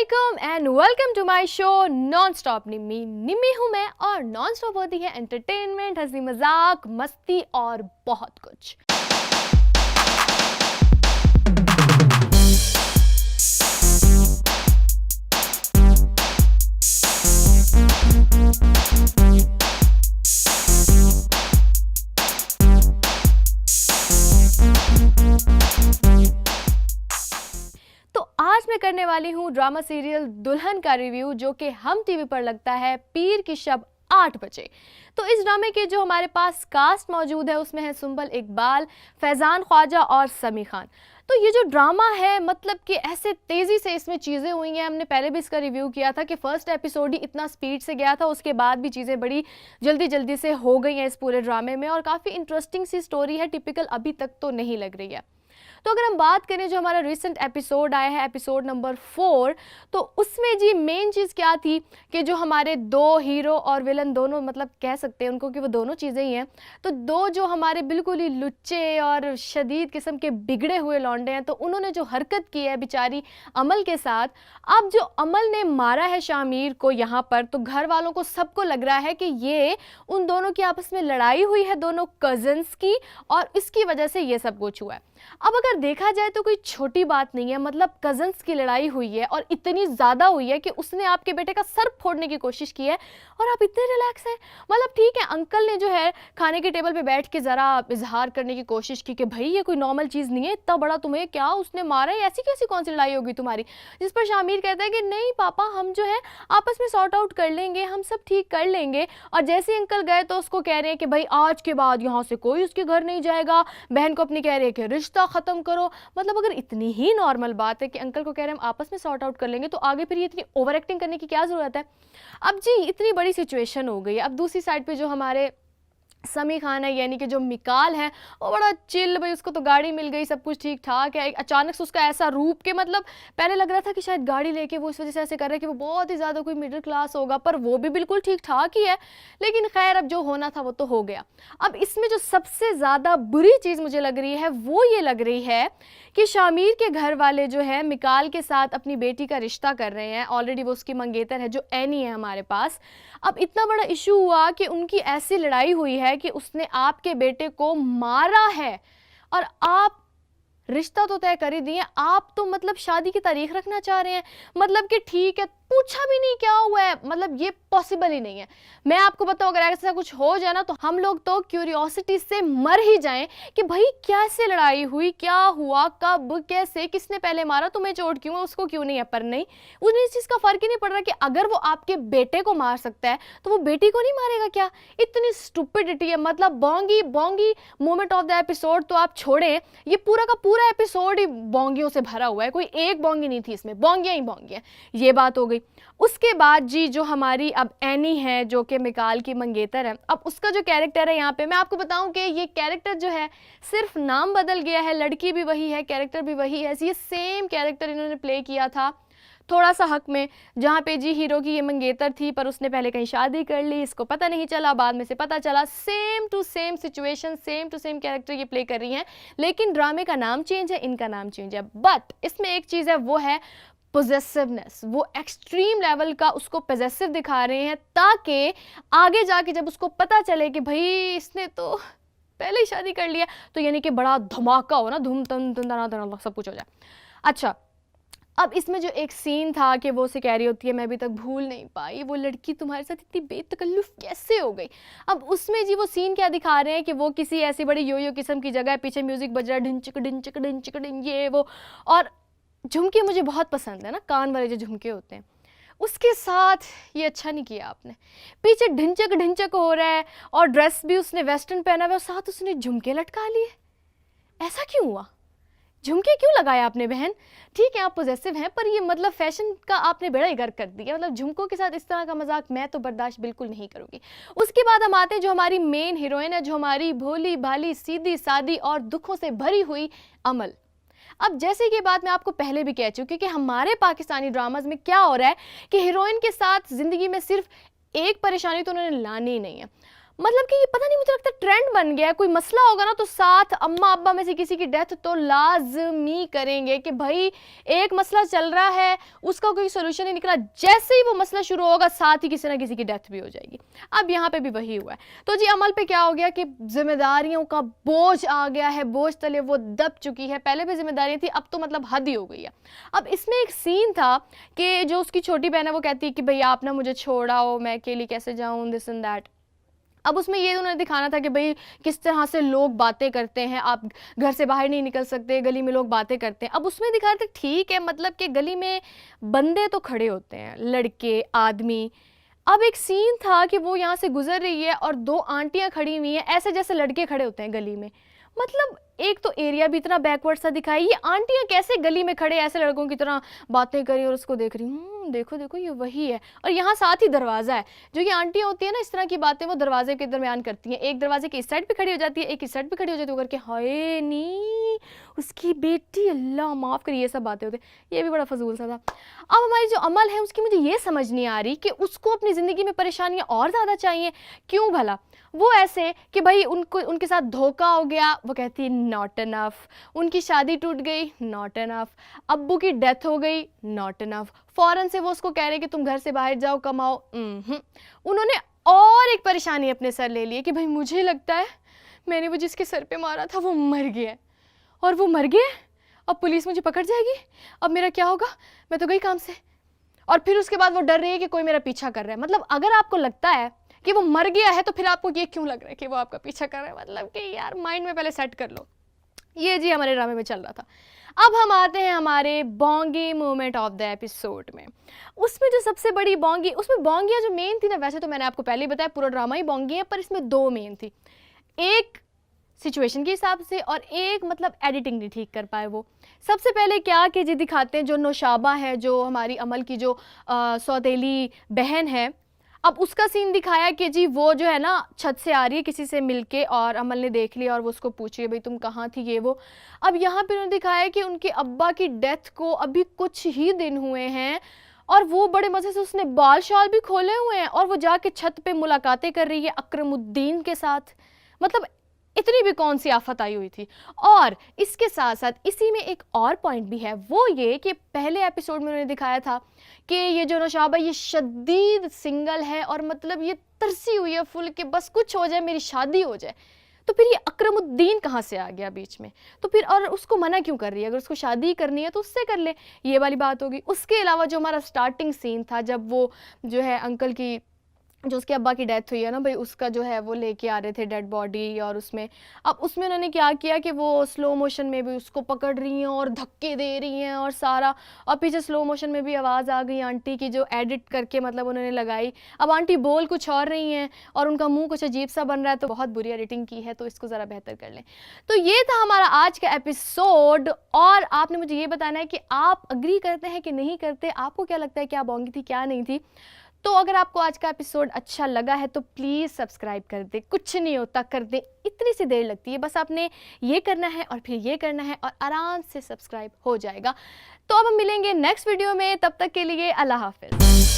अस्सलामुअलैकुम and welcome to my show non stop Nimmi. Nimmi हूँ मैं और नॉन स्टॉप होती है एंटरटेनमेंट, हंसी मजाक, मस्ती और बहुत कुछ। तो आज मैं करने वाली हूँ ड्रामा सीरियल दुल्हन का रिव्यू, जो कि हम टीवी पर लगता है पीर की शब 8 बजे। तो इस ड्रामे के जो हमारे पास कास्ट मौजूद है उसमें है सुंबल इकबाल, फैज़ान ख्वाजा और समी खान। तो ये जो ड्रामा है मतलब कि ऐसे तेज़ी से इसमें चीज़ें हुई हैं। हमने पहले भी इसका रिव्यू किया था कि फर्स्ट एपिसोड ही इतना स्पीड से गया था, उसके बाद भी चीज़ें बड़ी जल्दी जल्दी से हो गई हैं इस पूरे ड्रामे में और काफ़ी इंटरेस्टिंग सी स्टोरी है, टिपिकल अभी तक तो नहीं लग रही है। तो अगर हम बात करें जो हमारा रिसेंट एपिसोड आया है एपिसोड नंबर 4, तो उसमें जी मेन चीज़ क्या थी कि जो हमारे दो हीरो और विलन दोनों, मतलब कह सकते हैं उनको कि वो दोनों चीज़ें ही हैं। तो दो जो हमारे बिल्कुल ही लुच्चे और शदीद किस्म के बिगड़े हुए लौंडे हैं, तो उन्होंने जो हरकत की है बेचारी अमल के साथ। अब जो अमल ने मारा है शामिर को यहाँ पर, तो घर वालों को सबको लग रहा है कि ये उन दोनों की आपस में लड़ाई हुई है, दोनों कज़न्स की, और इसकी वजह से ये सब कुछ हुआ है। अब अगर देखा जाए तो कोई छोटी बात नहीं है, मतलब कज़न्स की लड़ाई हुई है और इतनी ज़्यादा हुई है कि उसने आपके बेटे का सर फोड़ने की कोशिश की है और आप इतने रिलैक्स हैं। मतलब ठीक है, अंकल ने जो है खाने के टेबल पे बैठ के ज़रा इजहार करने की कोशिश की कि भाई ये कोई नॉर्मल चीज़ नहीं है, इतना बड़ा तुम्हें क्या उसने मारा है, ऐसी कैसी कौन सी लड़ाई होगी तुम्हारी। जिस पर शामिर कहता है कि नहीं पापा, हम जो है आपस में सॉर्ट आउट कर लेंगे, हम सब ठीक कर लेंगे। और जैसे अंकल गए तो उसको कह रहे हैं कि भाई आज के बाद यहाँ से कोई उसके घर नहीं जाएगा। बहन को अपनी कह रहे हैं कि रिश्ता ख़त्म करो। मतलब अगर इतनी ही नॉर्मल बात है कि अंकल को कह रहे हैं हम आपस में सॉर्ट आउट कर लेंगे, तो आगे फिर ये इतनी ओवर एक्टिंग करने की क्या ज़रूरत है। अब जी इतनी बड़ी सिचुएशन हो गई। अब दूसरी साइड पे जो हमारे समी खान है, यानी कि जो मिकाल है, वो बड़ा चिल, भाई उसको तो गाड़ी मिल गई, सब कुछ ठीक ठाक है। अचानक से उसका ऐसा रूप के मतलब पहले लग रहा था कि शायद गाड़ी लेके वो इस वजह से ऐसे कर रहा है कि वो बहुत ही ज़्यादा कोई मिडिल क्लास होगा, पर वो भी बिल्कुल ठीक ठाक ही है। लेकिन खैर अब जो होना था वो तो हो गया। अब इसमें जो सबसे ज़्यादा बुरी चीज़ मुझे लग रही है वो ये लग रही है कि शामिर के घर वाले जो है मिकाल के साथ अपनी बेटी का रिश्ता कर रहे हैं। ऑलरेडी वो उसकी मंगेतर है जो एनी है हमारे पास। अब इतना बड़ा इशू हुआ कि उनकी ऐसी लड़ाई हुई है कि उसने आपके बेटे को मारा है और आप रिश्ता तो तय कर ही दिए, आप तो मतलब शादी की तारीख रखना चाह रहे हैं। मतलब कि ठीक है, पूछा भी नहीं क्या हुआ है, मतलब ये पॉसिबल ही नहीं है। मैं आपको बताऊं अगर ऐसा कुछ हो जाए ना तो हम लोग तो क्यूरियोसिटी से मर ही जाएं कि भाई कैसे लड़ाई हुई, क्या हुआ, कब, कैसे, किसने पहले मारा, तुम्हें चोट क्यों है, उसको क्यों नहीं है। पर नहीं, उन्हें इस चीज़ का फर्क ही नहीं पड़ रहा कि अगर वो आपके बेटे को मार सकता है तो वो बेटी को नहीं मारेगा क्या। इतनी स्टुपिडिटी है। मतलब Bongi Bongi moment of the episode तो आप छोड़ें, ये पूरा का पूरा एपिसोड ही बोंगियों से भरा हुआ है। कोई एक बोंगी नहीं थी इसमें, बोंगियां ही बोंगियां। ये बात हो गई। उसके बाद जी जो हमारी अब एनी है जो कि मिकाल की मंगेतर है, अब उसका जो कैरेक्टर है यहाँ पे मैं आपको बताऊं कि ये कैरेक्टर जो है सिर्फ नाम बदल गया है, लड़की भी वही है, कैरेक्टर भी वही है। ये सेम कैरेक्टर इन्होंने प्ले किया था थोड़ा सा हक में, जहाँ पे जी हीरो की ये मंगेतर थी पर उसने पहले कहीं शादी कर ली, इसको पता नहीं चला, बाद में से पता चला। Same to same situation, same to same character ये प्ले कर रही हैं, लेकिन ड्रामे का नाम चेंज है, इनका नाम चेंज है। बट इसमें एक चीज़ है, वो है पोजेसिवनेस। वो एक्सट्रीम लेवल का उसको पोजेसिव दिखा रहे हैं ताकि आगे जाके जब उसको पता चले कि भाई इसने तो पहले ही शादी कर लिया, तो यानी कि बड़ा धमाका हो ना, धूम धम धम सब कुछ हो जाए। अच्छा, अब इसमें जो एक सीन था कि वो उसे कह रही होती है मैं अभी तक भूल नहीं पाई, वो लड़की तुम्हारे साथ इतनी बेतकल्लुफ़ कैसे हो गई। अब उसमें जी वो सीन क्या दिखा रहे हैं कि वो किसी ऐसी बड़ी यो किस्म की जगह है, पीछे म्यूज़िक बज रहा है, ढिंचक ढिंचक ढिंचक ढिंच, ये वो। और झुमके मुझे बहुत पसंद है ना, कान वाले जो झुमके होते हैं, उसके साथ ये अच्छा नहीं किया आपने। पीछे ढिंचक ढिंचक हो रहा है और ड्रेस भी उसने वेस्टर्न पहना हुआ है और साथ उसने झुमके लटका लिए। ऐसा क्यों हुआ? झुमके क्यों लगाया आपने बहन? ठीक है आप पॉजिटिव हैं, पर ये मतलब फैशन का आपने बेड़ा ही गर्क कर दिया। मतलब झुमकों के साथ इस तरह का मजाक मैं तो बर्दाश्त बिल्कुल नहीं करूँगी। उसके बाद हम आते हैं जो हमारी मेन हीरोइन है, जो हमारी भोली भाली सीधी सादी और दुखों से भरी हुई अमल। अब जैसे कि बात मैं आपको पहले भी कह चुकी कि हमारे पाकिस्तानी ड्रामाज में क्या हो रहा है कि हीरोइन के साथ ज़िंदगी में सिर्फ एक परेशानी तो उन्होंने लानी ही नहीं है। मतलब कि ये पता नहीं, मुझे लगता है ट्रेंड बन गया है। कोई मसला होगा ना तो साथ अम्मा अब्बा में से किसी की डेथ तो लाजमी करेंगे कि भाई एक मसला चल रहा है, उसका कोई सोल्यूशन नहीं निकला, जैसे ही वो मसला शुरू होगा साथ ही किसी ना किसी की डेथ भी हो जाएगी। अब यहाँ पे भी वही हुआ है। तो जी अमल पे क्या हो गया कि जिम्मेदारियों का बोझ आ गया है, बोझ तले वो दब चुकी है। पहले भी जिम्मेदारियां थी, अब तो मतलब हद ही हो गई है। अब इसमें एक सीन था कि जो उसकी छोटी बहन है वो कहती है कि भैया आप ना मुझे छोड़ाओ, मैं अकेली कैसे जाऊँ, दिस एंड दैट। अब उसमें ये उन्होंने दिखाना था कि भाई किस तरह से लोग बातें करते हैं, आप घर से बाहर नहीं निकल सकते, गली में लोग बातें करते हैं। अब उसमें दिखा रहे थे ठीक है, मतलब कि गली में बंदे तो खड़े होते हैं, लड़के, आदमी। अब एक सीन था कि वो यहाँ से गुजर रही है और दो आंटियां खड़ी हुई हैं, ऐसे जैसे लड़के खड़े होते हैं गली में। मतलब एक तो एरिया भी इतना बैकवर्ड सा दिखाई, ये आंटियां कैसे गली में खड़े ऐसे लड़कों की तरह बातें करी और उसको देख रही, देखो देखो ये वही है। और यहाँ साथ ही दरवाज़ा है, जो ये आंटियां होती है ना इस तरह की बातें वो दरवाजे के दरमियान करती हैं। एक दरवाजे की इस साइड पे खड़ी हो जाती है, एक इस साइड पे खड़ी हो जाती है, करके हाय नी उसकी बेटी, अल्लाह माफ़ करिए, ये सब बातें होती। ये भी बड़ा फजूल सा था। अब हमारी जो अमल है उसकी मुझे ये समझ नहीं आ रही कि उसको अपनी ज़िंदगी में परेशानियाँ और ज़्यादा चाहिए क्यों भला। वो ऐसे कि भाई उनको उनके साथ धोखा हो गया, वो कहती है नॉट इनफ, उनकी शादी टूट गई, नॉट इनफ, अब्बू की डेथ हो गई, नॉट इनफ, फ़ौरन से वो उसको कह रहे कि तुम घर से बाहर जाओ कमाओ। उन्होंने और एक परेशानी अपने सर ले ली है कि भाई मुझे लगता है मैंने वो जिसके सर पे मारा था वो मर गया, और वो मर गया, अब पुलिस मुझे पकड़ जाएगी, अब मेरा क्या होगा, मैं तो गई काम से। और फिर उसके बाद वो डर रही है कि कोई मेरा पीछा कर रहा है। मतलब अगर आपको लगता है कि वो मर गया है तो फिर आपको ये क्यों लग रहा है कि वो आपका पीछा कर रहा है, मतलब कि यार माइंड में पहले सेट कर लो। ये जी हमारे ड्रामे में चल रहा था। अब हम आते हैं हमारे Bongi moment of the episode में। उसमें जो सबसे बड़ी बोंगी, उसमें बोंगियाँ जो मेन थी ना, वैसे तो मैंने आपको पहले ही बताया पूरा ड्रामा ही बोंगी है, पर इसमें दो मेन थी। एक सिचुएशन के हिसाब से और एक मतलब एडिटिंग नहीं ठीक कर पाए वो। सबसे पहले क्या कि जी दिखाते हैं जो नौशाबा है, जो हमारी अमल की जो सौतेली बहन है, अब उसका सीन दिखाया कि जी वो जो है ना छत से आ रही है किसी से मिलके और अमल ने देख लिया और वो उसको पूछ रही है भाई तुम कहाँ थी ये वो। अब यहाँ पे उन्होंने दिखाया कि उनके अब्बा की डेथ को अभी कुछ ही दिन हुए हैं और वो बड़े मज़े से उसने बाल शाल भी खोले हुए हैं और वो जाके छत पे मुलाकातें कर रही है अकरमुद्दीन के साथ। मतलब इतनी भी कौन सी आफत आई हुई थी। और इसके साथ साथ इसी में एक और पॉइंट भी है, वो ये कि पहले एपिसोड में उन्होंने दिखाया था कि ये जो नौशाबा ये शदीद सिंगल है और मतलब ये तरसी हुई है फुल कि बस कुछ हो जाए मेरी शादी हो जाए। तो फिर ये अकरमुद्दीन कहाँ से आ गया बीच में, तो फिर और उसको मना क्यों कर रही है, अगर उसको शादी करनी है तो उससे कर ले, ये वाली बात होगी। उसके अलावा जो हमारा स्टार्टिंग सीन था जब वो जो है अंकल की जो उसके अब्बा की डेथ हुई है ना भाई, उसका जो है वो लेके आ रहे थे डेड बॉडी, और उसमें अब उसमें उन्होंने क्या किया कि वो स्लो मोशन में भी उसको पकड़ रही हैं और धक्के दे रही हैं और सारा, और पीछे स्लो मोशन में भी आवाज़ आ गई आंटी की जो एडिट करके मतलब उन्होंने लगाई। अब आंटी बोल कुछ और रही हैं और उनका मुंह कुछ अजीब सा बन रहा है, तो बहुत बुरी एडिटिंग की है, तो इसको ज़रा बेहतर कर लें। तो ये था हमारा आज का एपिसोड और आपने मुझे ये बताना है कि आप अग्री करते हैं कि नहीं करते, आपको क्या लगता है क्या बोंगी थी क्या नहीं थी। तो अगर आपको आज का एपिसोड अच्छा लगा है तो प्लीज़ सब्सक्राइब कर दे, कुछ नहीं होता, कर दे, इतनी सी देर लगती है, बस आपने ये करना है और फिर ये करना है और आराम से सब्सक्राइब हो जाएगा। तो अब हम मिलेंगे नेक्स्ट वीडियो में, तब तक के लिए अल्लाह हाफिज़।